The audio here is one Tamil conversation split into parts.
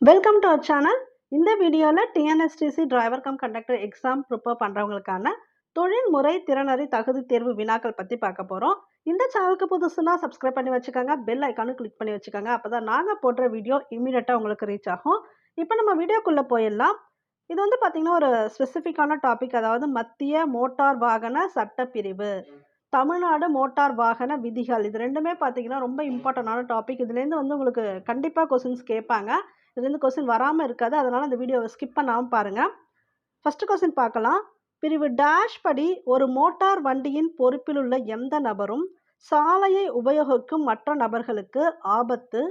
Welcome to our channel. இந்த வீடியோவில் TNSTC driver cum conductor exam prepare பண்ணுறவங்களுக்கான தொழில்முறை திறனறி தகுதி தேர்வு வினாக்கள் பற்றி பார்க்க போகிறோம். இந்த சேனலுக்கு புதுசுனா சப்ஸ்கிரைப் பண்ணி வச்சுக்கோங்க, பெல் ஐக்கானும் கிளிக் பண்ணி வச்சுக்கோங்க. அப்போ தான் நாங்கள் போடுற வீடியோ இமீடியட்டாக உங்களுக்கு ரீச் ஆகும். இப்போ நம்ம வீடியோக்குள்ளே போயிடலாம். இது வந்து பார்த்திங்கன்னா ஒரு ஸ்பெசிஃபிக்கான டாபிக், அதாவது மத்திய மோட்டார் வாகன சட்டப்பிரிவு, தமிழ்நாடு மோட்டார் வாகன விதிகள். இது ரெண்டுமே பார்த்தீங்கன்னா ரொம்ப இம்பார்ட்டண்டான டாபிக். இதுலேருந்து வந்து உங்களுக்கு கண்டிப்பாக கொஸ்டின்ஸ் கேட்பாங்க. இதுலேருந்து கொஸ்டின் வராமல் இருக்காது. அதனால் இந்த வீடியோவை ஸ்கிப் பண்ணாமல் பாருங்கள். ஃபஸ்ட்டு கொஸ்டின் பார்க்கலாம். பிரிவு டேஷ் படி ஒரு மோட்டார் வண்டியின் பொறுப்பில் உள்ள எந்த நபரும் சாலையை உபயோகிக்கும் மற்ற நபர்களுக்கு ஆபத்து,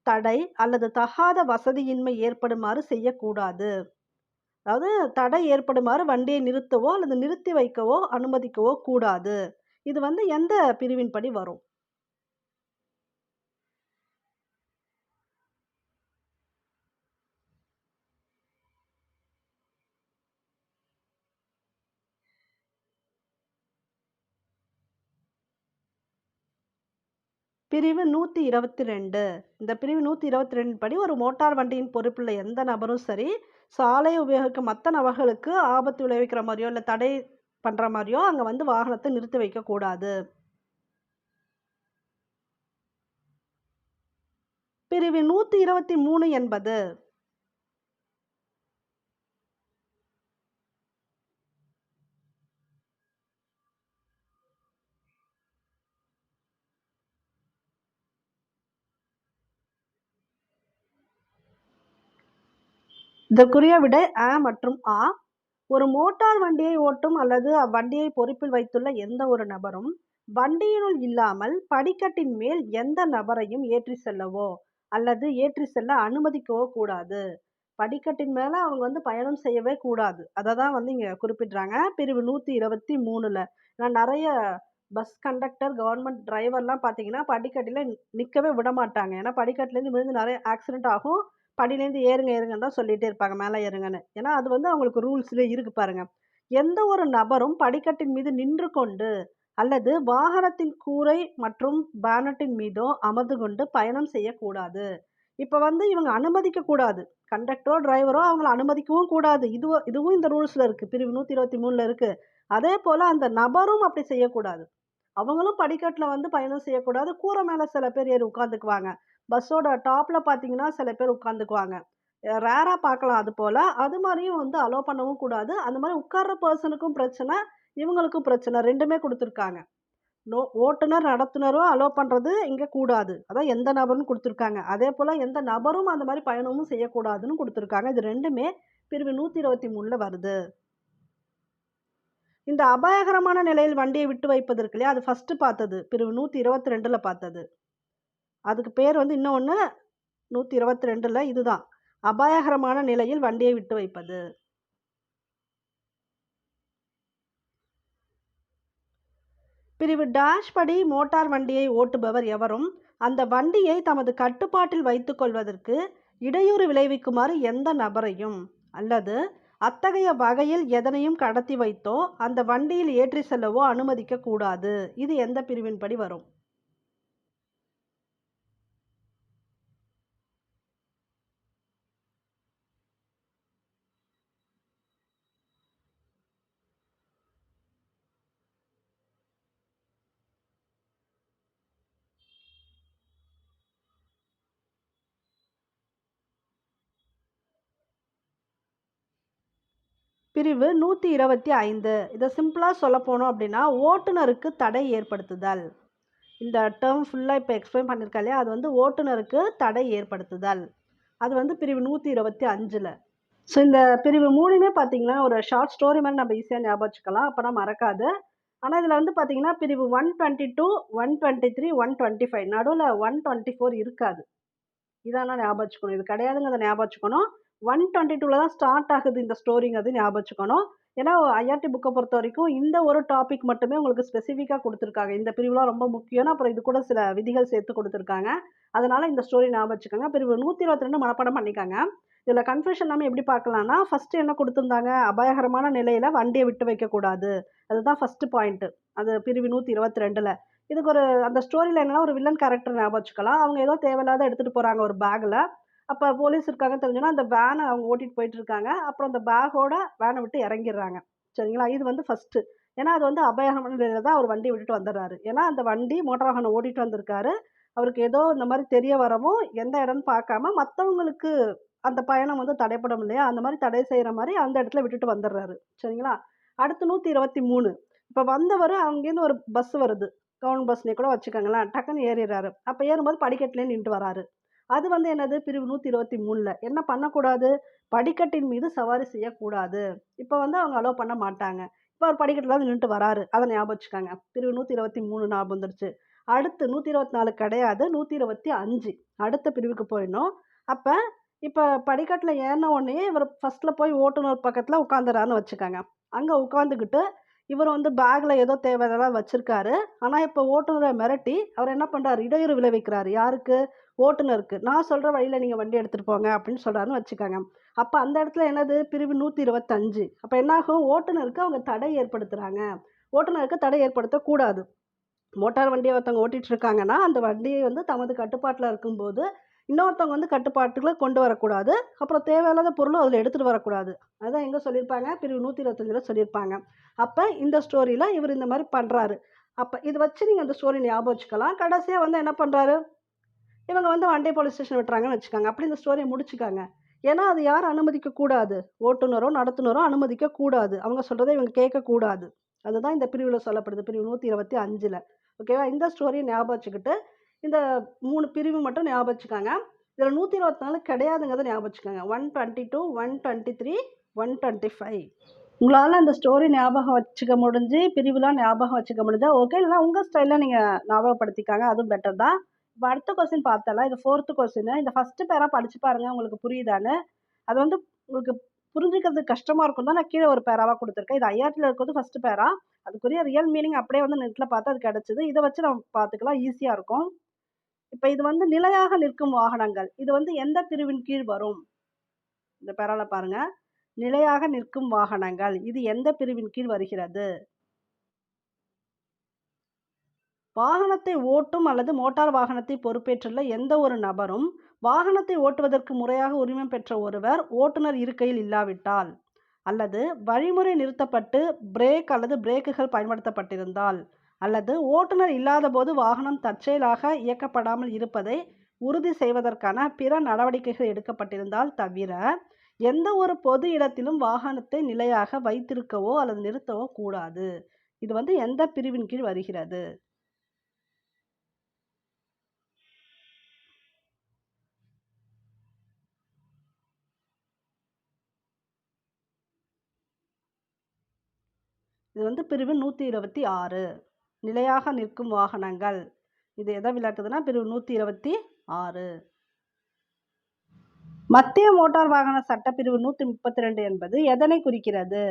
தடை அல்லது தகாத வசதியின்மை ஏற்படுமாறு செய்யக்கூடாது. அதாவது தடை ஏற்படுமாறு வண்டியை நிறுத்தவோ அல்லது நிறுத்தி வைக்கவோ அனுமதிக்கவோ கூடாது. இது வந்து எந்த பிரிவின் படி வரும்? பிரிவு 122. இந்த பிரிவு 122 படி ஒரு மோட்டார் வண்டியின் பொறுப்புள்ள எந்த நபரும் சரி, சாலை உபயோகிக்கும் மற்ற நபர்களுக்கு ஆபத்து விளைவிக்கிற மாதிரியோ இல்லை தடை பண்ணுற மாதிரியோ அங்கே வந்து வாகனத்தை நிறுத்தி வைக்கக்கூடாது. பிரிவு 123 என்பது இதற்குரிய விடை அ மற்றும் ஆ. ஒரு மோட்டார் வண்டியை ஓட்டும் அல்லது அவ்வண்டியை பொறுப்பில் வைத்துள்ள எந்த ஒரு நபரும் வண்டியினுள் இல்லாமல் படிக்கட்டின் மேல் எந்த நபரையும் ஏற்றி செல்லவோ அல்லது ஏற்றி செல்ல அனுமதிக்கவோ கூடாது. படிக்கட்டின் மேல அவங்க வந்து பயணம் செய்யவே கூடாது. அதை தான் வந்து இங்க குறிப்பிடுறாங்க பிரிவு 123ல. நான் நிறைய பஸ் கண்டக்டர், கவர்மெண்ட் டிரைவர்லாம் பார்த்தீங்கன்னா படிக்கட்டில் நிற்கவே விட மாட்டாங்க. ஏன்னா படிக்கட்டுலேருந்து விழுந்து நிறைய ஆக்சிடென்ட் ஆகும். படியிலேருந்து ஏறுங்க ஏறுங்கன்னு தான் சொல்லிட்டே இருப்பாங்க, மேலே ஏறுங்கன்னு. ஏன்னா அது வந்து அவங்களுக்கு ரூல்ஸ்லேயே இருக்கு பாருங்க. எந்த ஒரு நபரும் படிக்கட்டின் மீது நின்று கொண்டு அல்லது வாகனத்தின் கூரை மற்றும் பேனட்டின் மீதோ அமர்ந்து கொண்டு பயணம் செய்யக்கூடாது. இப்போ வந்து இவங்க அனுமதிக்க கூடாது. கண்டக்டரோ டிரைவரோ அவங்கள அனுமதிக்கவும் கூடாது. இதுவும் இந்த ரூல்ஸ்ல இருக்கு, பிரிவு 123ல இருக்கு. அதே போல அந்த நபரும் அப்படி செய்யக்கூடாது. அவங்களும் படிக்கட்டுல வந்து பயணம் செய்யக்கூடாது. கூரை மேல சில பேர் ஏறி உட்காந்துக்குவாங்க. பஸ்ஸோட டாப்ல பார்த்தீங்கன்னா, சில பேர் உட்காந்துக்குவாங்க. ரேரா பார்க்கலாம் அது போல. அது மாரியும் வந்து அலோ பண்ணவும் கூடாது. அந்த மாரி உட்கார்ற பெர்சனுக்கும் பிரச்சனை, இவங்களுக்கும் பிரச்சனை. 2மே குடுத்துருக்காங்க. ஓட்டுநர், நடத்துனரும் அலோ பண்றது இங்க கூடாது. அதான் எந்த நபர்ன்னு குடுத்துருக்காங்க. அதேபோல எந்த நபரும் அந்த மாரி பயணமும் செய்யக்கூடாதுன்னு குடுத்துருக்காங்க. இது 2மே பிரிவு 123ல வருது. இந்த அபாயகரமான நிலையில் வண்டியை விட்டு வைப்பது இருக்கு இல்லையா? அது ஃபர்ஸ்ட்டு பார்த்தது. பிரிவு 122ல பார்த்தது. அதுக்கு பேர் வந்து இன்னொன்னு 122ல இதுதான். அபாயகரமான நிலையில் வண்டியை விட்டு வைப்பது. பிரிவு டேஷ் படி மோட்டார் வண்டியை ஓட்டுபவர் எவரும் அந்த வண்டியை தமது கட்டுப்பாட்டில் வைத்துக் கொள்வதற்கு இடையூறு விளைவிக்குமாறு எந்த நபரையும் அல்லது அத்தகைய வகையில் எதனையும் கடத்தி வைத்தோ அந்த வண்டியில் ஏற்றி செல்லவோ அனுமதிக்க கூடாது. இது எந்த பிரிவின்படி வரும்? பிரிவு 125. இதை சிம்பிளாக சொல்ல போனோம் அப்படின்னா, ஓட்டுநருக்கு தடை ஏற்படுத்துதல். இந்த டேர்ம் ஃபுல்லாக இப்போ எக்ஸ்பிளைன் பண்ணியிருக்கேன் இல்லையா? அது வந்து ஓட்டுநருக்கு தடை ஏற்படுத்துதல். அது வந்து பிரிவு 125ல. ஸோ இந்த பிரிவு 3மே பார்த்தீங்கன்னா, ஒரு ஷார்ட் ஸ்டோரி மாரி நம்ம ஈஸியா ஞாபகம் வச்சுக்கலாம். அப்பனா மறக்காது. ஆனா இதுல வந்து பார்த்தீங்கன்னா, பிரிவு 122, 123, 125 நடுவுல 124 இருக்காது. இத ஆனா ஞாபகம் வச்சுக்கணும். இது கிடையாதுங்கிறத ஞாபகம் வச்சுக்கணும். 122ல தான் ஸ்டார்ட் ஆகுது இந்த ஸ்டோரிங்கிறது ஞாபகம் வச்சுக்கணும். ஏன்னா ஐஆர்டி புக்க பொறுத்தவரைக்கும் இந்த ஒரு டாபிக் மட்டுமே உங்களுக்கு ஸ்பெசிஃபிக்கா குடுத்துருக்காங்க. இந்த பிரிவுலாம் ரொம்ப முக்கியம்னு அப்புறம் இது கூட சில விதிகள் சேர்த்து குடுத்துருக்காங்க. அதனால இந்த ஸ்டோரி ஞாபகம் வச்சுக்கோங்க. பிரிவு 122 மனப்பாடம் பண்ணிக்கங்க. இதுல கன்ஃப்யூஷன் இல்லாம எப்படி பார்க்கலாம்னா, ஃபர்ஸ்ட் என்ன குடுத்துருந்தாங்க? அபாயகரமான நிலையில வண்டிய விட்டு வைக்கக்கூடாது. அதுதான் ஃபர்ஸ்ட் பாயிண்ட். அது பிரிவு 122ல. இதுக்கு ஒரு அந்த ஸ்டோரியில என்னன்னா ஒரு வில்லன் கேரக்டர் ஞாபகம் வச்சுக்கலாம். அவங்க ஏதோ தேவையில்லாத எடுத்துட்டு போறாங்க ஒரு பேக்ல. அப்ப போலீஸ் இருக்காங்க தெரிஞ்சோனே அந்த வேன அவங்க ஓட்டிட்டு போயிட்டு இருக்காங்க. அப்புறம் அந்த பேக்கோட வேன விட்டு இறங்கிர்றாங்க. சரிங்களா? இது வந்து ஃபர்ஸ்ட்டு. ஏன்னா, அது வந்து அபாயகரமான நிலையில தான் அவர் வண்டிய விட்டுட்டு வந்துர்றாரு. ஏன்னா, அந்த வண்டி மோட்டார் வாகனம் ஓட்டிட்டு வந்திருக்காரு. அவருக்கு ஏதோ இந்த மாரி தெரிய வரவும், எந்த இடம்னு பார்க்காம மத்தவங்களுக்கு அந்த பயணம் வந்து தடைப்படும் இல்லையா? அந்த மாரி தடை செய்ற மாரி அந்த இடத்துல விட்டுட்டு வந்துர்றாரு. சரிங்களா? அடுத்து 123 இப்ப வந்தவரு அங்கேருந்து ஒரு பஸ் வருது. கவர்மெண்ட் பஸ்ன்னே கூட வச்சுக்கோங்களேன். டக்குன்னு ஏறிறாரு. அப்ப ஏறும்போது படிக்கட்டிலே நின்னுட்டு வராரு. அது வந்து என்னது? பிரிவு 123ல என்ன பண்ணக்கூடாது? படிக்கட்டின் மீது சவாரி செய்யக்கூடாது. இப்ப வந்து அவங்க அலோவ் பண்ண மாட்டாங்க. இப்ப அவர் படிக்கட்டுல வந்து நின்னுட்டு வராரு. அத ஞாபகம் வச்சுக்கங்க. பிரிவு 123 ஞாபகம் வந்துருச்சு. அடுத்து 124 கிடையாது. 125 அடுத்த பிரிவுக்கு போயிடணும். அப்ப இப்ப படிக்கட்டுல ஏறுன உடனேயே இவரு ஃபர்ஸ்ட்ல போய் ஓட்டுநர் பக்கத்துல உட்காந்துர்றாருன்னு வச்சுக்கங்க. அங்க உட்காந்துக்கிட்டு இவரு வந்து பேக்ல ஏதோ தேவையானதெல்லாம் வச்சிருக்காரு. ஆனா, இப்ப ஓட்டுநர மிரட்டி அவர் என்ன பண்றாரு? இடையூறு விளைவிக்கிறாரு. யாருக்கு? ஓட்டுநருக்கு. "நான் சொல்ற வழியில நீங்க வண்டி எடுத்துட்டு போங்க" அப்படின்னு சொல்றாருன்னு வச்சுக்கங்க. அப்ப அந்த இடத்துல என்னது? பிரிவு 125 அப்ப என்னாகும்? ஓட்டுநருக்கு அவங்க தடை ஏற்படுத்துறாங்க. ஓட்டுநருக்கு தடை ஏற்படுத்தக்கூடாது. மோட்டார் வண்டிய ஒருத்தவங்க ஓட்டிட்டு இருக்காங்கன்னா, அந்த வண்டியை வந்து தமது கட்டுப்பாட்டுல இருக்கும்போது, இன்னொருத்தவங்க வந்து கட்டுப்பாட்டுக்குள்ள கொண்டு வரக்கூடாது. அப்புறம் தேவையில்லாத பொருளும் அதுல எடுத்துட்டு வரக்கூடாது. அதான் எங்க சொல்லியிருப்பாங்க? பிரிவு 125ல சொல்லியிருப்பாங்க. அப்ப இந்த ஸ்டோரியில இவரு இந்த மாரி பண்றாரு. அப்ப இத வச்சு நீங்க அந்த ஸ்டோரி ஞாபகம் வச்சுக்கலாம். கடைசியா வந்து என்ன பண்றாரு? இவங்க வந்து வண்டி போலீஸ் ஸ்டேஷன் விட்டுறாங்கன்னு வச்சுக்கோங்க. அப்படி இந்த ஸ்டோரிய முடிச்சுக்கங்க. ஏன்னா, அது யாரும் அனுமதிக்க கூடாது. ஓட்டுநரோ, நடத்துனரோ அனுமதிக்க கூடாது. அவங்க சொல்றத இவங்க கேட்கக்கூடாது. அதுதான் இந்த பிரிவுல சொல்லப்படுது. பிரிவு 125ல. ஓகேவா? இந்த ஸ்டோரிய ஞாபகம் வச்சுக்கிட்டு, இந்த 3 பிரிவு மட்டும் ஞாபகம் வச்சுக்கங்க. இதுல 124 கிடையாதுங்கிறத ஞாபகம் வச்சுக்கங்க. 122, 123, 125 உங்களால அந்த ஸ்டோரி ஞாபகம் வச்சுக்க முடிஞ்சு, பிரிவுலாம் ஞாபகம் வச்சுக்க முடிஞ்சா ஓகே. இல்லன்னா உங்க ஸ்டைல்ல நீங்க ஞாபகப்படுத்திக்கங்க. அதுவும் பெட்டர் தான். இப்ப அடுத்த கொஸ்டின் பார்த்தரலாம். இது 4த் கொஸ்டினு. இந்த ஃபர்ஸ்ட் பேரா படிச்சு பாருங்க. உங்களுக்கு புரியுதான்னு. அது வந்து உங்களுக்கு புரிஞ்சுக்கிறது கஷ்டமா இருக்கும் தான் நான் கீழ ஒரு பேராவா குடுத்துருக்கேன். இது ஐஆர்டில இருக்கிறது ஃபர்ஸ்ட் பேரா. அதுக்குரிய ரியல் மீனிங் அப்படியே வந்து நெட்ல பார்த்தா அது கிடைச்சது. இத வச்சு நம்ம பார்த்துக்கலாம். ஈஸியா இருக்கும். இப்ப இது வந்து நிலையாக நிற்கும் வாகனங்கள். இது வந்து எந்த பிரிவின் கீழ் வரும்? இந்த பேரால பாருங்க. நிலையாக நிற்கும் வாகனங்கள். இது எந்த பிரிவின் கீழ் வருகிறது? வாகனத்தை ஓட்டும் அல்லது மோட்டார் வாகனத்தை பொறுப்பேற்றுள்ள எந்த ஒரு நபரும், வாகனத்தை ஓட்டுவதற்கு முறையாக உரிமம் பெற்ற ஒருவர் ஓட்டுநர் இருக்கையில் இல்லாவிட்டால், அல்லது வழிமுறை நிறுத்தப்பட்டு பிரேக் அல்லது பிரேக்குகள் பயன்படுத்தப்பட்டிருந்தால், அல்லது ஓட்டுநர் இல்லாதபோது வாகனம் தற்செயலாக இயக்கப்படாமல் இருப்பதை உறுதி செய்வதற்கான பிற நடவடிக்கைகள் எடுக்கப்பட்டிருந்தால் தவிர, எந்த ஒரு பொது இடத்திலும் வாகனத்தை நிலையாக வைத்திருக்கவோ அல்லது நிறுத்தவோ கூடாது. இது வந்து எந்த பிரிவின் கீழ் வருகிறது? இது வந்து பிரிவு 126 நிலையாக நிற்கும் வாகனங்கள். இது எத விளக்குதுன்னா பிரிவு 126. மத்திய மோட்டார் வாகன சட்டப்பிரிவு 132 என்பது எதனை குறிக்கிறது?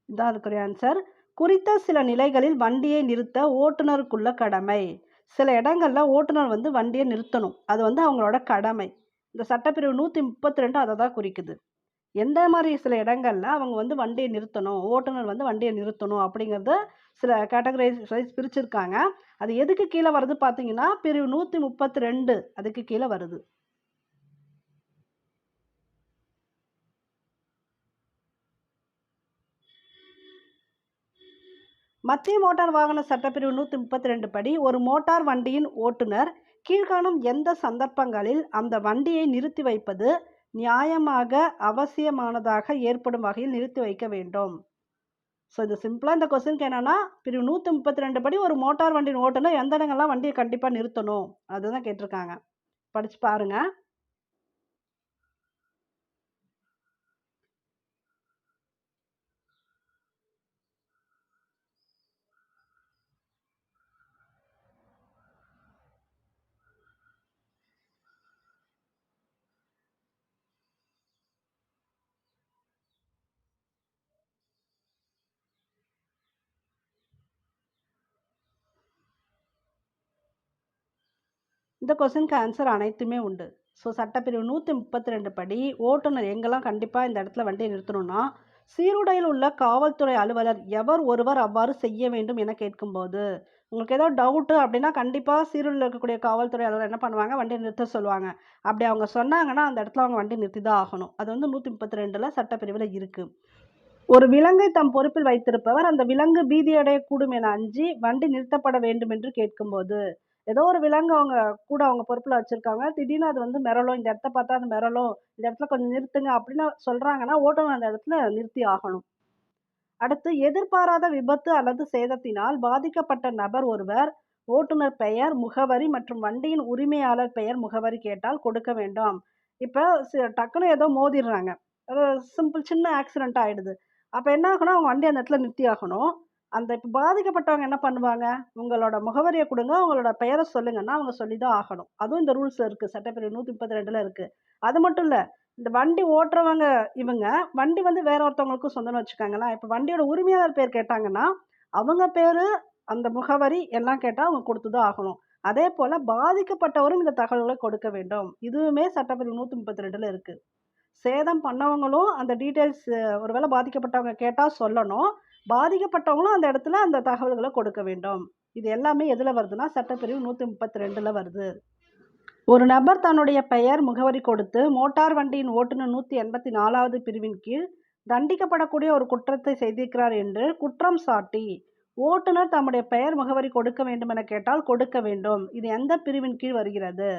இதான் அதுக்குரிய ஆன்சர். குறித்த சில நிலைகளில் வண்டியை நிறுத்த ஓட்டுநருக்குள்ள கடமை. சில இடங்கள்ல ஓட்டுநர் வந்து வண்டிய நிறுத்தணும். அது வந்து அவங்களோட கடமை. இந்த சட்டப்பிரிவு 132 அத தான் குறிக்குது. எந்த மாரி சில இடங்கள்ல அவங்க வந்து வண்டிய நிறுத்தணும், ஓட்டுநர் வந்து வண்டிய நிறுத்தணும் அப்படிங்கிறத சில கேட்டகரைஸ் வைஸ் பிரிச்சிருக்காங்க. அது எதுக்கு கீழ வருது பார்த்தீங்கன்னா, பிரிவு 132 அதுக்கு கீழ வருது. மத்திய மோட்டார் வாகன சட்டப்பிரிவு 132 படி ஒரு மோட்டார் வண்டியின் ஓட்டுநர் கீழ்காணும் எந்த சந்தர்ப்பங்களில் அந்த வண்டியை நிறுத்தி வைப்பது நியாயமாக அவசியமானதாக ஏற்படும் வகையில் நிறுத்தி வைக்க வேண்டும். ஸோ இது சிம்பிளா இந்த கொஸ்டினுக்கு என்னன்னா, பிரிவு 132 படி ஒரு மோட்டார் வண்டியின் ஓட்டுநர் எந்த இடங்கள்லாம் வண்டிய கண்டிப்பா நிறுத்தணும். அதுதான் கேட்டிருக்காங்க. படிச்சு பாருங்க. இந்த கொஸ்டினுக்கு ஆன்சர் அனைத்துமே உண்டு. ஸோ சட்டப்பிரிவு 132 படி ஓட்டுநர் எங்கெல்லாம் கண்டிப்பாக இந்த இடத்துல வண்டியை நிறுத்தணும்னா, சீருடையில் உள்ள காவல்துறை அலுவலர் எவர் ஒருவர் அவ்வாறு செய்ய வேண்டும் என கேட்கும்போது, உங்களுக்கு ஏதோ டவுட்டு அப்படின்னா கண்டிப்பாக சீருடையில் இருக்கக்கூடிய காவல்துறை அலுவலர் என்ன பண்ணுவாங்க, வண்டியை நிறுத்த சொல்லுவாங்க. அப்படி அவங்க சொன்னாங்கன்னா அந்த இடத்துல அவங்க வண்டி நிறுத்தி தான் ஆகணும். அது வந்து 132ல சட்டப்பிரிவில் இருக்கு. ஒரு விலங்கை தம் பொறுப்பில் வைத்திருப்பவர் அந்த விலங்கு பீதியடையக்கூடும் என அஞ்சி வண்டி நிறுத்தப்பட வேண்டும் என்று கேட்கும்போது, ஏதோ ஒரு விலங்கு அவங்க கூட அவங்க பொறுப்புல வச்சிருக்காங்க. திடீர்னு அது வந்து மிரளும். இந்த இடத்த பார்த்தா அது மிரளும். இந்த இடத்துல கொஞ்சம் நிறுத்துங்க அப்படின்னு சொல்றாங்கன்னா, ஓட்டுநர் அந்த இடத்துல நிறுத்தி ஆகணும். அடுத்து எதிர்பாராத விபத்து அல்லது சேதத்தினால் பாதிக்கப்பட்ட நபர் ஒருவர் ஓட்டுநர் பெயர், முகவரி மற்றும் வண்டியின் உரிமையாளர் பெயர், முகவரி கேட்டால் கொடுக்க வேண்டும். இப்ப டக்குனு ஏதோ மோதிடுறாங்க. ஒரு சிம்பிள் சின்ன ஆக்சிடென்ட் ஆயிடுது. அப்ப என்ன ஆகும்னா, அவங்க வண்டிய அந்த இடத்துல நிறுத்தி ஆகணும். அந்த இப்ப பாதிக்கப்பட்டவங்க என்ன பண்ணுவாங்க? உங்களோட முகவரிய குடுங்க, உங்களோட பெயர சொல்லுங்கன்னா, அவங்க சொல்லி தான் ஆகணும். அதுவும் இந்த ரூல்ஸ்ல இருக்கு. சட்டப்பிரிவு 132ல இருக்கு. அது மட்டும் இல்ல. இந்த வண்டி ஓட்டுறவங்க இவங்க, வண்டி வந்து வேற ஒருத்தவங்களுக்கும் சொந்தம்னு வச்சுக்கோங்களேன். இப்ப வண்டியோட உரிமையாளர் பேர் கேட்டாங்கன்னா, அவங்க பேரு, அந்த முகவரி எல்லாம் கேட்டா அவங்க குடுத்து தான் ஆகணும். அதேபோல பாதிக்கப்பட்டவரும் இந்த தகவல்கள கொடுக்க வேண்டும். இதுவுமே சட்டப்பிரிவு 132ல இருக்கு. சேதம் பண்ணவங்களும் அந்த டீட்டெயில்ஸ் ஒருவேள பாதிக்கப்பட்டவங்க கேட்டா சொல்லணும். பாதிக்கப்பட்டவங்களும் அந்த இடத்துல அந்த தகவல்கள கொடுக்க வேண்டும். இது எல்லாமே எதுல வருதுன்னா, சட்டப்பிரிவு 132ல வருது. ஒரு நபர் தன்னுடைய பெயர், முகவரி கொடுத்து மோட்டார் வண்டியின் ஓட்டுநர் 184வது பிரிவின் கீழ் தண்டிக்கப்படக்கூடிய ஒரு குற்றத்தை செய்திருக்கிறார் என்று குற்றம் சாட்டி, ஓட்டுநர் தம்முடைய பெயர், முகவரி கொடுக்க வேண்டும் என கேட்டால் கொடுக்க வேண்டும். இது எந்த பிரிவின் கீழ் வருகிறது?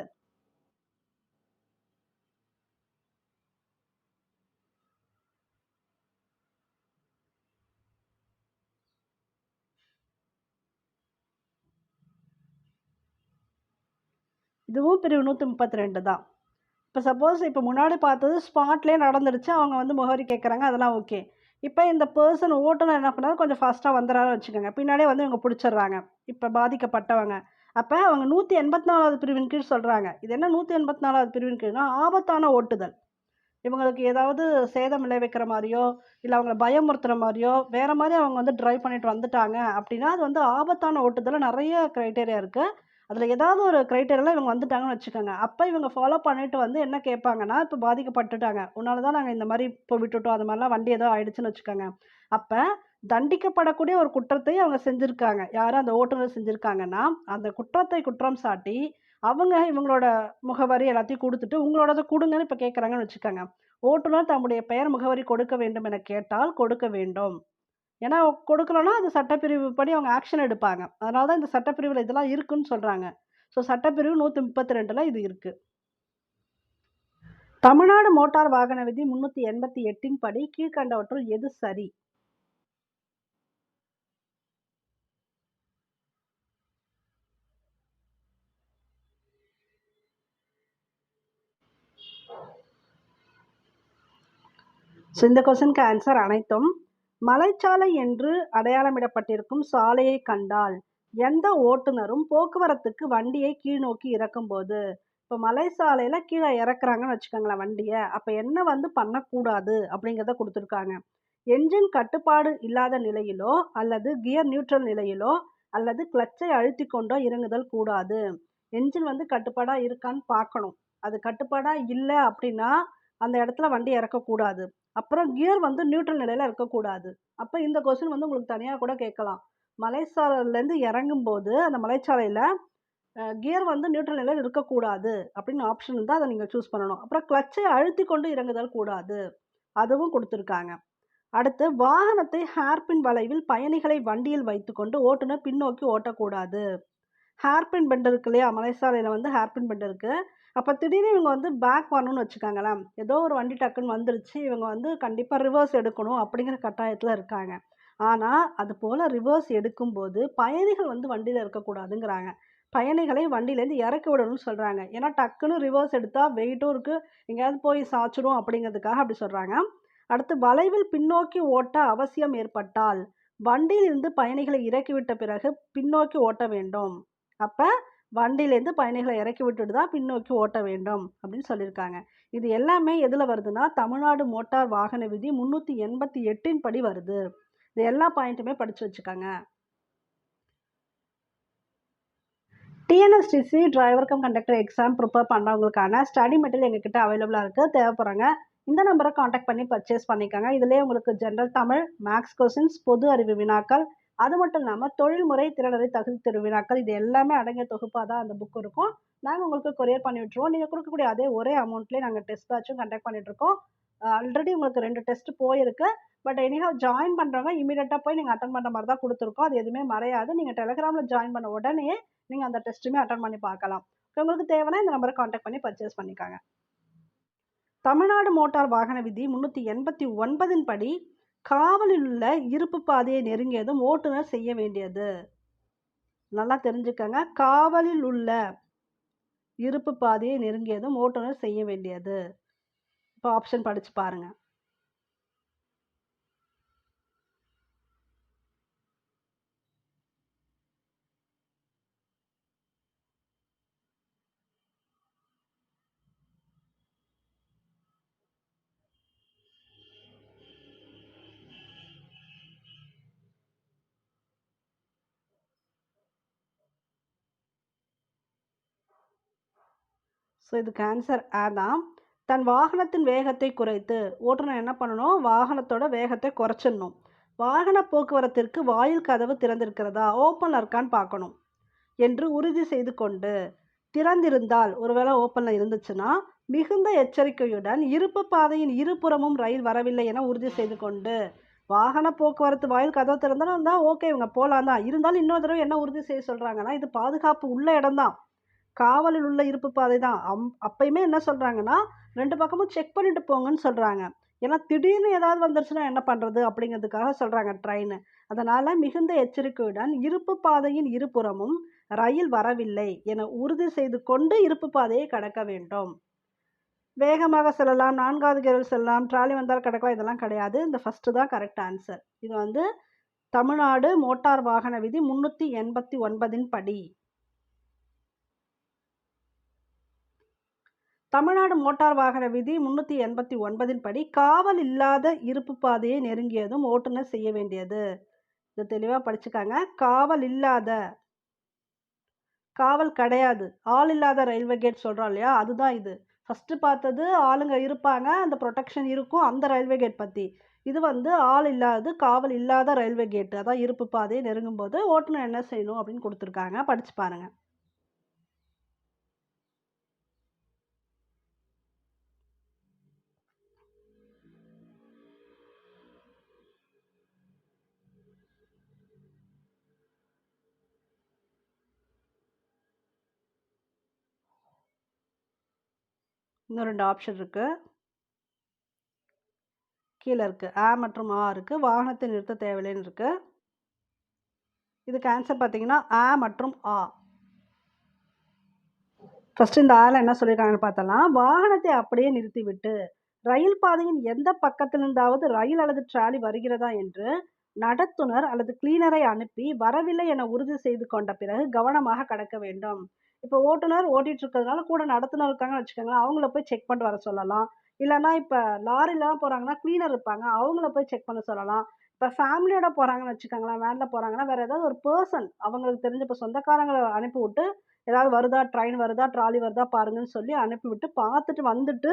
இதுவும் பிரிவு 132 தான். இப்ப சப்போஸ் இப்ப முன்னாடி பார்த்தது ஸ்பாட்லயே நடந்துடுச்சு. அவங்க வந்து முகவரி கேட்கறாங்க. அதெல்லாம் ஓகே. இப்ப இந்த பெர்சன் ஓட்டுநர் என்ன பண்ணாரு, கொஞ்சம் ஃபாஸ்ட்டா வந்துறாருன்னு வச்சுக்கோங்க. பின்னாடியே வந்து இவங்க புடிச்சிடுறாங்க. இப்ப பாதிக்கப்பட்டவங்க. அப்ப அவங்க 184வது பிரிவின் கீழ் சொல்றாங்க. இது என்ன 184வது பிரிவின் கீழ்னா, ஆபத்தான ஓட்டுதல். இவங்களுக்கு ஏதாவது சேதம் விளைவிக்கிற மாரியோ, இல்ல அவங்கள பயமுறுத்துற மாரியோ, வேற மாரி அவங்க வந்து டிரைவ் பண்ணிட்டு வந்துட்டாங்க அப்படின்னா, அது வந்து ஆபத்தான ஓட்டுதல்ல நெறைய கிரைட்டீரியா இருக்கு. அதுல ஏதாவது ஒரு கிரைட்டீரியால இவங்க வந்துட்டாங்கன்னு வச்சுக்கோங்க. அப்ப இவங்க ஃபாலோ பண்ணிட்டு வந்து என்ன கேட்பாங்கன்னா, இப்ப பாதிக்கப்பட்டுட்டாங்க. உன்னால தான் நாங்க இந்த மாரி இப்ப விட்டுட்டோம். அது மாரிலாம் வண்டி ஏதோ ஆயிடுச்சுன்னு வச்சுக்கோங்க. அப்ப தண்டிக்கப்படக்கூடிய ஒரு குற்றத்தை அவங்க செஞ்சிருக்காங்க. யாரு அந்த ஓட்டுநர் செஞ்சிருக்காங்கன்னா, அந்த குற்றத்தை குற்றம் சாட்டி, அவங்க இவங்களோட முகவரி எல்லாத்தையும் குடுத்துட்டு, உங்களோடத குடுங்கன்னு இப்ப கேட்கறாங்கன்னு வச்சுக்கோங்க. ஓட்டுநர் தம்முடைய பெயர், முகவரி கொடுக்க வேண்டும் என கேட்டால் கொடுக்க வேண்டும். ஏன்னா கொடுக்கலன்னா, அது சட்டப்பிரிவு படி அவங்க ஆக்ஷன் எடுப்பாங்க. அதனால தான் இந்த சட்டப்பிரிவுல இதெல்லாம் இருக்குன்னு சொல்றாங்க. ஸோ சட்டப்பிரிவு 132ல இது இருக்கு. தமிழ்நாடு மோட்டார் வாகன விதி 388ன் படி கீழ்க்கண்டவற்றுள் எது சரி? ஸோ இந்த கொஸ்டினுக்கு ஆன்சர் அனைத்தும் மலைச்சாலை என்று அடையாளமிடப்பட்டிருக்கும் சாலையை கண்டால் எந்த ஓட்டுநரும் போக்குவரத்துக்கு வண்டியை கீழ்நோக்கி இறக்கும்போது, இப்போ மலை சாலையில கீழே இறக்குறாங்கன்னு வச்சுக்கோங்களேன் வண்டிய. அப்ப என்ன வந்து பண்ணக்கூடாது அப்படிங்கிறத குடுத்துருக்காங்க. என்ஜின் கட்டுப்பாடு இல்லாத நிலையிலோ, அல்லது கியர் நியூட்ரல் நிலையிலோ, அல்லது கிளட்சை அழுத்திக் கொண்டோ இறங்குதல் கூடாது. என்ஜின் வந்து கட்டுப்பாடா இருக்கான்னு பார்க்கணும். அது கட்டுப்பாடா இல்ல அப்படின்னா, அந்த இடத்துல வண்டி இறக்கக்கூடாது. அப்புறம் கியர் வந்து நியூட்ரல் நிலையில இருக்கக்கூடாது. அப்ப இந்த கொஸ்டின் வந்து உங்களுக்கு தனியா கூட கேட்கலாம். மலைச்சாலையிலேருந்து இறங்கும்போது, அந்த மலைச்சாலையில கியர் வந்து நியூட்ரல் நிலையில இருக்கக்கூடாது அப்படின்னு ஆப்ஷன் இருந்தா அத நீங்க சூஸ் பண்ணணும். அப்புறம் கிளட்சை அழுத்திக் கொண்டு இறங்குதல் கூடாது. அதுவும் குடுத்துருக்காங்க. அடுத்து வாகனத்தை ஹேர்பின் வளைவில் பயணிகளை வண்டியில் வைத்துக்கொண்டு ஓட்டுநர் பின்னோக்கி ஓட்டக்கூடாது. ஹேர்பின் பெண்ட் இருக்கு இல்லையா? மலைசாலையில வந்து ஹேர்பின் பெண்ட் இருக்கு. அப்ப திடீர்னு இவங்க வந்து பேக் வரணும்னு வச்சுக்கோங்களேன். ஏதோ ஒரு வண்டி டக்குன்னு வந்துருச்சு. இவங்க வந்து கண்டிப்பா ரிவர்ஸ் எடுக்கணும் அப்படிங்கிற கட்டாயத்துல இருக்காங்க. ஆனா, அது போல ரிவர்ஸ் எடுக்கும்போது பயணிகள் வந்து வண்டியில இருக்கக்கூடாதுங்கிறாங்க. பயணிகளை வண்டியிலேருந்து இறக்கி விடணும்னு சொல்றாங்க. ஏன்னா டக்குன்னு ரிவர்ஸ் எடுத்தா வெயிட்டும் இருக்கு. எங்கேயாவது போய் சாய்ச்சிரும் அப்படிங்கிறதுக்காக அப்படி சொல்றாங்க. அடுத்து வளைவில் பின்னோக்கி ஓட்ட அவசியம் ஏற்பட்டால், வண்டியில் இருந்து பயணிகளை இறக்கிவிட்ட பிறகு பின்னோக்கி ஓட்ட வேண்டும். அப்ப வண்டியிலேருந்து பயணிகளை இறக்கி விட்டுட்டு தான் பின்னோக்கி ஓட்ட வேண்டும் அப்படின்னு சொல்லியிருக்காங்க. இது எல்லாமே எதுல வருதுன்னா, தமிழ்நாடு மோட்டார் வாகன விதி 388ன் படி வருது. இது எல்லா பாயிண்ட்டுமே படிச்சு வச்சுக்கங்க. TNSTC driver cum conductor exam prepare பண்ணுறவங்களுக்கான ஸ்டடி மெட்டீரியல் எங்ககிட்ட அவைலபிளாக இருக்குது. தேவைப்படுறாங்க இந்த நம்பரை காண்டாக்ட் பண்ணி பர்ச்சேஸ் பண்ணிக்கோங்க. இதிலே உங்களுக்கு ஜென்ரல் தமிழ், மேக்ஸ் கொஸ்டின்ஸ், பொது அறிவு வினாக்கள், அது மட்டும் இல்லாமல் தொழில்முறை திறனறி தகுதி தேர்வு வினாக்கள், இது எல்லாமே அடங்கிய தொகுப்பாக தான் அந்த புக் இருக்கும். நாங்கள் உங்களுக்கு கொரியர் பண்ணி விட்டுருவோம். நீங்கள் கொடுக்கக்கூடிய அதே ஒரே அமௌண்ட்லேயே நாங்கள் டெஸ்ட் பேட்சும் கண்டக்ட் பண்ணிகிட்ருக்கோம். ஆல்ரெடி உங்களுக்கு 2 டெஸ்ட் போயிருக்கு. பட் எனிஹவ் ஜாயின் பண்ணுறவங்க இமீடியட்டாக போய் நீங்கள் அட்டன் பண்ணுற மாதிரி தான் கொடுத்துருக்கோம். அது எதுவுமே மறையாது. நீங்கள் டெலகிராமில் ஜாயின் பண்ண உடனே நீங்கள் அந்த டெஸ்ட்டுமே அட்டன் பண்ணி பார்க்கலாம். உங்களுக்கு தேவைன்னா இந்த நம்பரை காண்டாக்ட் பண்ணி பர்ச்சேஸ் பண்ணிக்காங்க. தமிழ்நாடு மோட்டார் வாகன விதி 389 படி காவலில் உள்ள இருப்பு பாதையை நெருங்கியதும் ஓட்டுநர் செய்ய வேண்டியது. நல்லா தெரிஞ்சுக்கங்க. காவலில் உள்ள இருப்பு பாதையை நெருங்கியதும் ஓட்டுநர் செய்ய வேண்டியது. இப்போ ஆப்ஷன் படிச்சு பாருங்க. ஸோ இதுக்கு ஆன்சர் ஆ தான். தன் வாகனத்தின் வேகத்தை குறைத்து ஓட்டுநர் என்ன பண்ணணும்? வாகனத்தோட வேகத்தை குறைச்சிடணும். வாகன போக்குவரத்திற்கு வாயில் கதவு திறந்திருக்கிறதா, ஓப்பனில் இருக்கான்னு பார்க்கணும் என்று உறுதி செய்து கொண்டு, திறந்திருந்தால் ஒருவேளை ஓப்பனில் இருந்துச்சுன்னா மிகுந்த எச்சரிக்கையுடன் இருப்பு பாதையின் இருபுறமும் ரயில் வரவில்லை என உறுதி செய்து கொண்டு, வாகன போக்குவரத்து வாயில் கதவு திறந்தா ஓகே இவங்க போகலாம் தான். இருந்தாலும் இன்னொரு தடவை என்ன உறுதி செய்ய சொல்கிறாங்கன்னா, இது பாதுகாப்பு உள்ள இடம் தான், காவலில் உள்ள இருப்பு பாதை தான். அப்பயுமே என்ன சொல்கிறாங்கன்னா 2 பக்கமும் செக் பண்ணிட்டு போங்கன்னு சொல்கிறாங்க. ஏன்னா திடீர்னு ஏதாவது வந்துருச்சுன்னா என்ன பண்ணுறது அப்படிங்கிறதுக்காக சொல்கிறாங்க ட்ரெயின். அதனால் மிகுந்த எச்சரிக்கையுடன் இருப்பு பாதையின் இருபுறமும் ரயில் வரவில்லை என உறுதி செய்து கொண்டு இருப்பு பாதையை கடக்க வேண்டும். வேகமாக செல்லலாம், 4வது கியரில் செல்லலாம், ட்ராலி வந்தால் கடக்கலாம், இதெல்லாம் கிடையாது. இந்த ஃபஸ்ட்டு தான் கரெக்ட் ஆன்சர். இது தமிழ்நாடு மோட்டார் வாகன விதி 389 படி. தமிழ்நாடு மோட்டார் வாகன விதி 389 படி காவல் இல்லாத இருப்பு பாதையை நெருங்கியதும் ஓட்டுநர் செய்ய வேண்டியது. இது தெளிவாக படிச்சுக்காங்க. காவல் இல்லாத, காவல் கிடையாது, ஆள் இல்லாத ரயில்வே கேட் சொல்கிறோம் இல்லையா, அதுதான் இது. ஃபஸ்ட்டு பார்த்தது ஆளுங்க இருப்பாங்க, அந்த ப்ரொடெக்ஷன் இருக்கும், அந்த ரயில்வே கேட் பற்றி. இது ஆள் இல்லாது, காவல் இல்லாத ரயில்வே கேட்டு, அதான் இருப்பு பாதையை நெருங்கும் போது ஓட்டுநர் என்ன செய்யணும் அப்படின்னு கொடுத்துருக்காங்க. படிச்சு பாருங்க. இன்னும் 2 ஆப்ஷன் இருக்குது. கீழே இருக்குது ஆ மற்றும் ஆ இருக்குது. வாகனத்தை நிறுத்த தேவையில்லைன்னு இருக்குது. இதுக்கு ஆன்சர் பார்த்தீங்கன்னா ஆ மற்றும் ஆ. ஃபஸ்ட்டு இந்த ஆல என்ன சொல்லியிருக்காங்கன்னு பார்த்தலாம். வாகனத்தை அப்படியே நிறுத்திவிட்டு ரயில் பாதையின் எந்த பக்கத்திலிருந்தாவது ரயில் அல்லது ட்ராலி வருகிறதா என்று நடத்துனர் அல்லது கிளீனரை அனுப்பி வரவில்லை என உறுதி செய்து கொண்ட பிறகு கவனமாக கடக்க வேண்டும். இப்போ ஓட்டுநர் ஓட்டிட்டு இருக்கிறதுனால கூட நடத்துனர் இருக்காங்கன்னு வச்சுக்கோங்களேன், அவங்கள போய் செக் பண்ணிட்டு வர சொல்லலாம். இல்லைன்னா இப்போ லாரிலாம் போகிறாங்கன்னா கிளீனர் இருப்பாங்க, அவங்கள போய் செக் பண்ண சொல்லலாம். இப்போ ஃபேமிலியோட போகிறாங்கன்னு வச்சுக்கோங்களேன், வேனில் போகிறாங்கன்னா வேறு ஏதாவது ஒரு பர்சன் அவங்களுக்கு தெரிஞ்ச இப்போ சொந்தக்காரங்களை அனுப்பி விட்டு ஏதாவது வருதா, ட்ரெயின் வருதா, ட்ராலி வருதா பாருங்கன்னு சொல்லி அனுப்பிவிட்டு பார்த்துட்டு வந்துட்டு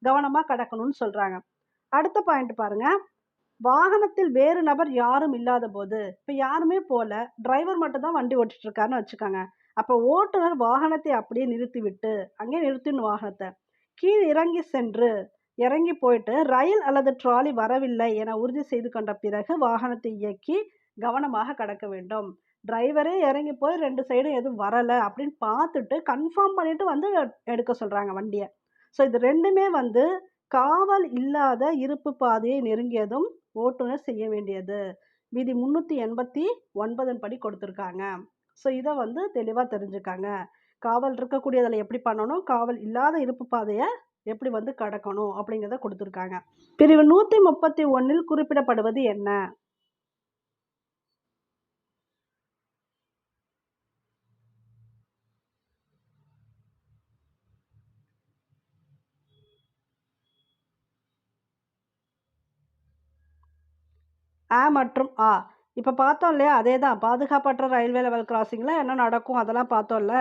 கவனமாக கடக்கணும்னு சொல்கிறாங்க. அடுத்த பாயிண்ட் பாருங்க. வாகனத்தில் வேறு நபர் யாரும் இல்லாத போது, இப்போ யாருமே போல, டிரைவர் மட்டும் தான் வண்டி ஓட்டிட்டு இருக்காருன்னு வச்சுக்கோங்க. அப்போ ஓட்டுநர் வாகனத்தை அப்படியே நிறுத்திவிட்டு, அங்கேயே நிறுத்திடணும் வாகனத்தை. கீழ் இறங்கி சென்று, இறங்கி போயிட்டு ரயில் அல்லது ட்ராலி வரவில்லை என உறுதி செய்து கொண்ட பிறகு வாகனத்தை இயக்கி கவனமாக கடக்க வேண்டும். டிரைவரே இறங்கி போய் 2 சைடும் எதுவும் வரலை அப்படின்னு பார்த்துட்டு கன்ஃபார்ம் பண்ணிட்டு எடுக்க சொல்கிறாங்க வண்டியை. ஸோ இது ரெண்டுமே காவல் இல்லாத இருப்பு பாதையை நெருங்கியதும் ஓட்டுநர் செய்ய வேண்டியது. விதி 389 படி கொடுத்துருக்காங்க. ஸோ இதை தெளிவாக தெரிஞ்சுக்காங்க. காவல் இருக்கக்கூடியதில் எப்படி பண்ணணும், காவல் இல்லாத இருப்பு பாதையை எப்படி கடக்கணும் அப்படிங்கிறத கொடுத்துருக்காங்க. பிரிவு 131 குறிப்பிடப்படுவது என்ன? ஆ மற்றும் ஆ. இப்போ பார்த்தோம் இல்லையா? அதே தான் பாதுகாப்பற்ற ரயில்வே லெவல் கிராசிங்கில என்ன நடக்கும் அதெல்லாம் பார்த்தோம்ல.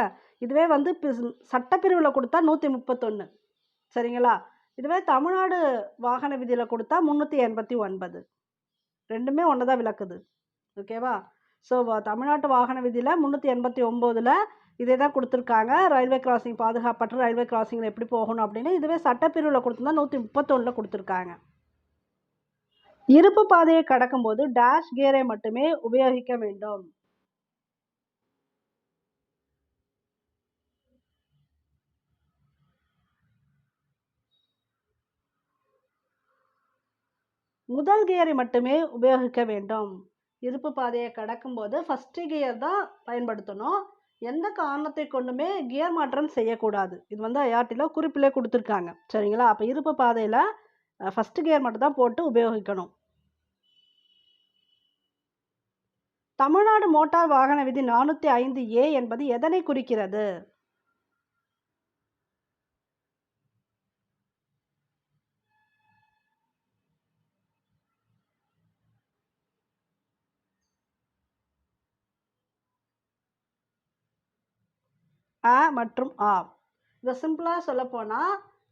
இதுவே வந்து சட்டப்பிரிவுல குடுத்தா 131 சரிங்களா? இதுவே தமிழ்நாடு வாகன விதியில குடுத்தா 389 2மே ஒண்ண தான் விளக்குது. ஓகேவா? ஸோ தமிழ்நாட்டு வாகன விதியில 389ல இதே தான் குடுத்துருக்காங்க. ரயில்வே கிராசிங் பாதுகாப்பற்ற ரயில்வே கிராசிங்ல எப்படி போகணும் அப்படின்னு. இதுவே சட்டப்பிரிவுல குடுத்திருந்தா 131ல குடுத்துருக்காங்க. இருப்பு பாதையை கடக்கும்போது டேஷ் கியரை மட்டுமே உபயோகிக்க வேண்டும். முதல் கியரை மட்டுமே உபயோகிக்க வேண்டும். இருப்பு பாதையை கடக்கும்போது ஃபர்ஸ்ட் கியர் தான் பயன்படுத்தணும். எந்த காரணத்தை கொண்டுமே கியர் மாற்றம் செய்யக்கூடாது. இது வந்து ஐஆர்டில குறிப்பிலே குடுத்துருக்காங்க. சரிங்களா? அப்ப இருப்பு பாதையில ஃபர்ஸ்ட் கியர் மட்டும் தான் போட்டு உபயோகிக்கணும். தமிழ்நாடு மோட்டார் வாகன விதி 405A என்பது எதனை குறிக்கிறது? மற்றும் ஆ. இத சிம்பிளா சொல்லப்போனா,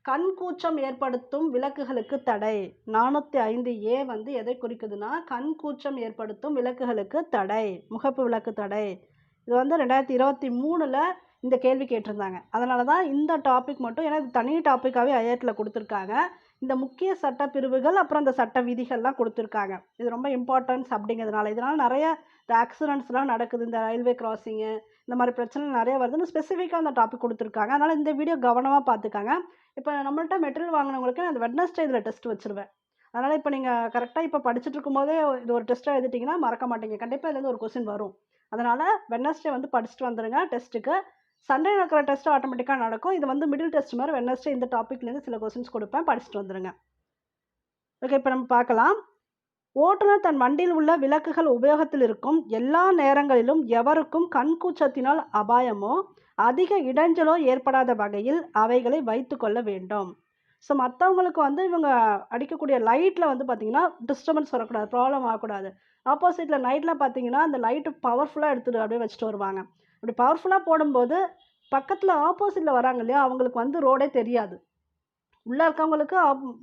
கண் கூச்சம் ஏற்படுத்தும் விளக்குகளுக்கு தடை. 405A வந்து எதை குறிக்குதுன்னா, கண் கூச்சம் ஏற்படுத்தும் விளக்குகளுக்கு தடை. முகப்பு விளக்கு தடை. இது வந்து 2023ல இந்த கேள்வி கேட்டிருந்தாங்க. அதனால தான் இந்த டாபிக் மட்டும் ஏன்னா இது தனி டாபிக்காவே ஐஏட்ல குடுத்துருக்காங்க. இந்த முக்கிய சட்ட பிரிவுகள், அப்புறம் இந்த சட்ட விதிகள்லாம் குடுத்துருக்காங்க. இது ரொம்ப இம்பார்ட்டன்ஸ் அப்படிங்கிறதுனால. இதனால நெறைய இந்த ஆக்சிடென்ட்ஸ்லாம் நடக்குது. இந்த ரயில்வே கிராசிங்கு, இந்த மாரி பிரச்சனை நெறைய வருதுன்னு ஸ்பெசிஃபிக்கா அந்த டாபிக் குடுத்துருக்காங்க. அதனால இந்த வீடியோ கவனமா பார்த்துக்கங்க. இப்ப நம்மள்ட்ட மெட்டீரியல் வாங்குனவங்களுக்கு அந்த வெட்னஸ்டே இதில டெஸ்ட் வச்சுருவேன். அதனால இப்ப நீங்க கரெக்ட்டா இப்ப படிச்சுட்டு இருக்கும்போதே இது ஒரு டெஸ்ட்டா எழுதிட்டீங்கன்னா மறக்க மாட்டீங்க. கண்டிப்பா இதுலேருந்து ஒரு கொஸ்டின் வரும். அதனால வெட்னஸ்டே வந்து படிச்சுட்டு வந்துருங்க டெஸ்ட்டுக்கு. சண்டே நடக்கிற டெஸ்ட் ஆட்டோமேட்டிக்கா நடக்கும். இது வந்து மிடில் டெஸ்ட் மாரி வெட்னஸ்டே இந்த டாபிக்லேருந்து சில கொஸ்டின்ஸ் குடுப்பேன். படிச்சுட்டு வந்துருங்க. ஓகே. இப்ப நம்ம பார்க்கலாம். ஓட்டுநர் தன் வண்டியில் உள்ள விளக்குகள் உபயோகத்தில் இருக்கும் எல்லா நேரங்களிலும் எவருக்கும் கண்கூச்சத்தினால் அபாயமோ, அதிக இடைஞ்சலோ ஏற்படாத வகையில் அவைகளை வைத்துக் கொள்ள வேண்டும். ஸோ மத்தவங்களுக்கு வந்து இவங்க அடிக்கக்கூடிய லைட்ல வந்து பார்த்தீங்கன்னா, டிஸ்டர்பன்ஸ் வரக்கூடாது. ப்ராப்ளம் ஆகக்கூடாது. ஆப்போசிட்ல நைட்ல பார்த்தீங்கன்னா, அந்த லைட் பவர்ஃபுல்லா எடுத்துட்டு அப்படியே வச்சுட்டு வருவாங்க. அப்படி பவர்ஃபுல்லா போடும்போது, பக்கத்துல ஆப்போசிட்ல வராங்க இல்லையா? அவங்களுக்கு வந்து ரோடே தெரியாது. உள்ள இருக்கவங்களுக்கு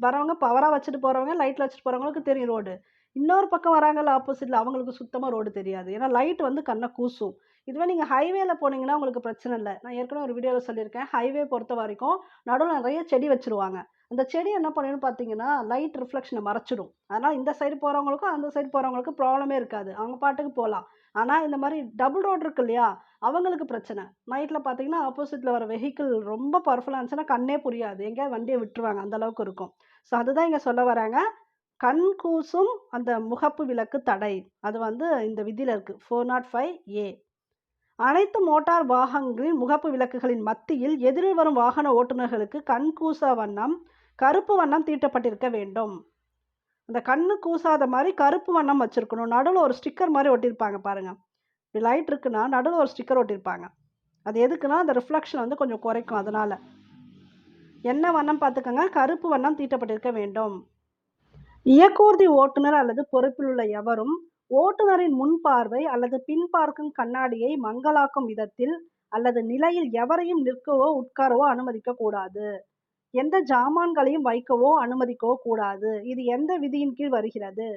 வரவங்க பவரா வச்சுட்டு போறவங்க, லைட்ல வச்சுட்டு போறவங்களுக்கு தெரியும் ரோடு. இன்னொரு பக்கம் வராங்கல்ல ஆப்போசிட்ல அவங்களுக்கு சுத்தமா ரோடு தெரியாது. ஏன்னா லைட் வந்து கண்ண கூசும். இதுவே நீங்க ஹைவேல போனீங்கன்னா உங்களுக்கு பிரச்சனை இல்ல. நான் ஏற்கனவே ஒரு வீடியோல சொல்லியிருக்கேன். ஹைவே பொறுத்தவரைக்கும் நடுவுல நெறைய செடி வச்சுருவாங்க. அந்த செடி என்ன பண்ணும்னு பார்த்தீங்கன்னா, லைட் ரிஃப்ளெக்ஷன மறைச்சிடும். அதனால இந்த சைடு போறவங்களுக்கும், அந்த சைடு போறவங்களுக்கும் ப்ராப்ளமே இருக்காது. அவங்க பாட்டுக்கு போலாம். ஆனா இந்த மாரி டபுள் ரோடு இருக்கு இல்லையா? அவங்களுக்கு பிரச்சனை. நைட்ல பார்த்தீங்கன்னா, ஆப்போசிட்ல வர வெஹிக்கிள் ரொம்ப பவர்ஃபுல்லா இருந்துச்சுன்னா கண்ணே புரியாது. எங்கேயாவது வண்டிய விட்டுருவாங்க. அந்த அளவுக்கு இருக்கும். ஸோ அதுதான் இங்க சொல்ல வராங்க. கண் கூசும் அந்த முகப்பு விளக்கு தடை. அது வந்து இந்த விதியில இருக்கு. 405A. அனைத்து மோட்டார் வாகனங்களின் முகப்பு விளக்குகளின் மத்தியில் எதிரில் வரும் வாகன ஓட்டுநர்களுக்கு கண் கூசா வண்ணம் கருப்பு வண்ணம் தீட்டப்பட்டிருக்க வேண்டும். அந்த கண்ணு கூசாத மாரி கருப்பு வண்ணம் வச்சிருக்கணும். நடுவுல ஒரு ஸ்டிக்கர் மாரி ஒட்டியிருப்பாங்க பாருங்க. இப்படி லைட் இருக்குன்னா, நடுவுல ஒரு ஸ்டிக்கர் ஒட்டியிருப்பாங்க. அது எதுக்குன்னா, அந்த ரிஃப்ளெக்ஷன் வந்து கொஞ்சம் குறைக்கும் அதனால. என்ன வண்ணம் பார்த்துக்கங்க, கருப்பு வண்ணம் தீட்டப்பட்டிருக்க வேண்டும். இயக்கூர்தி ஓட்டுநர் அல்லது பொறுப்பில் உள்ள எவரும், ஓட்டுநரின் முன் பார்வை அல்லது பின் பார்க்கும் கண்ணாடியை மங்கலாக்கும் விதத்தில் அல்லது நிலையில் எவரையும் நிற்கவோ, உட்காரவோ அனுமதிக்கக் கூடாது. எந்த ஜாமான்களையும் வைக்கவோ, அனுமதிக்கவோ கூடாது. இது எந்த விதியின் கீழ் வருகிறது?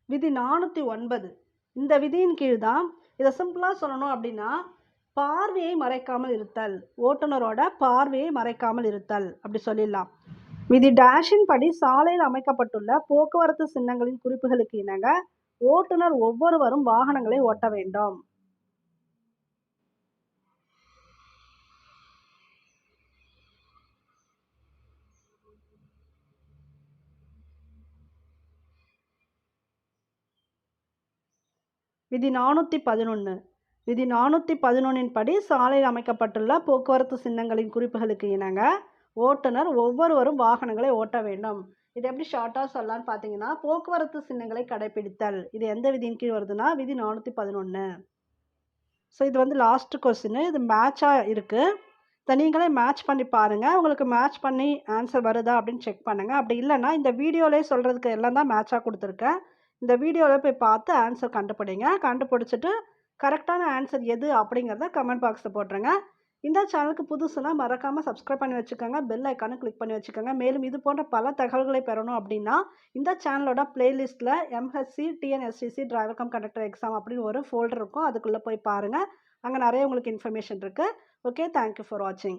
விதி 409. இந்த விதியின் கீழ் தான் இத சிம்பிளா சொல்லணும் அப்டின்னா, பார்வையை மறைக்காமல் இருத்தல். ஓட்டுநரோட பார்வையை மறைக்காமல் இருத்தல் அப்டி சொல்லிடலாம். விதி டேஷின் படி சாலையில் அமைக்கப்பட்டுள்ள போக்குவரத்து சின்னங்களின் குறிப்புகளுக்கு இணங்க ஓட்டுநர் ஒவ்வொருவரும் வாகனங்களை ஓட்ட வேண்டும். விதி 411. விதி 411 படி சாலையில் அமைக்கப்பட்டுள்ள போக்குவரத்து சின்னங்களின் குறிப்புகளுக்கு இணங்க ஓட்டுநர் ஒவ்வொருவரும் வாகனங்களை ஓட்ட வேண்டும். இது எப்படி ஷார்ட்டா சொல்லலாம்னு பார்த்தீங்கன்னா, போக்குவரத்து சின்னங்களை கடைபிடித்தல். இது எந்த விதியின் கீழ் வருதுன்னா, விதி 411. ஸோ இது வந்து லாஸ்ட் கொஸ்டின். இது மேட்சாக இருக்குது. இதை நீங்களே மேட்ச் பண்ணி பாருங்கள். உங்களுக்கு மேட்ச் பண்ணி ஆன்சர் வருதா அப்படின்னு செக் பண்ணுங்கள். அப்படி இல்லைன்னா இந்த வீடியோலேயே சொல்கிறதுக்கு எல்லாம் தான் மேட்சாக கொடுத்துருக்கேன். இந்த வீடியோவில் போய் பார்த்து ஆன்சர் கண்டுபிடிங்க. கண்டுபிடிச்சிட்டு கரெக்டான ஆன்சர் எது அப்படிங்கிறத கமெண்ட் பாக்ஸில் போட்டுருங்க. இந்த சேனலுக்கு புதுசுனா மறக்காமல் சப்ஸ்கிரைப் பண்ணி வச்சுக்கோங்க. பெல் ஐக்கானை கிளிக் பண்ணி வச்சுக்கோங்க. மேலும் இது போன்ற பல தகவல்களை பெறணும் அப்படின்னா இந்த சேனலோட பிளேலிஸ்ட்டில் MHC TNSTC driver cum conductor exam அப்படின்னு ஒரு ஃபோல்டர் இருக்கும். அதுக்குள்ளே போய் பாருங்கள். அங்கே நிறைய உங்களுக்கு இன்ஃபர்மேஷன் இருக்குது. ஓகே, தேங்க்யூ ஃபார் வாட்சிங்.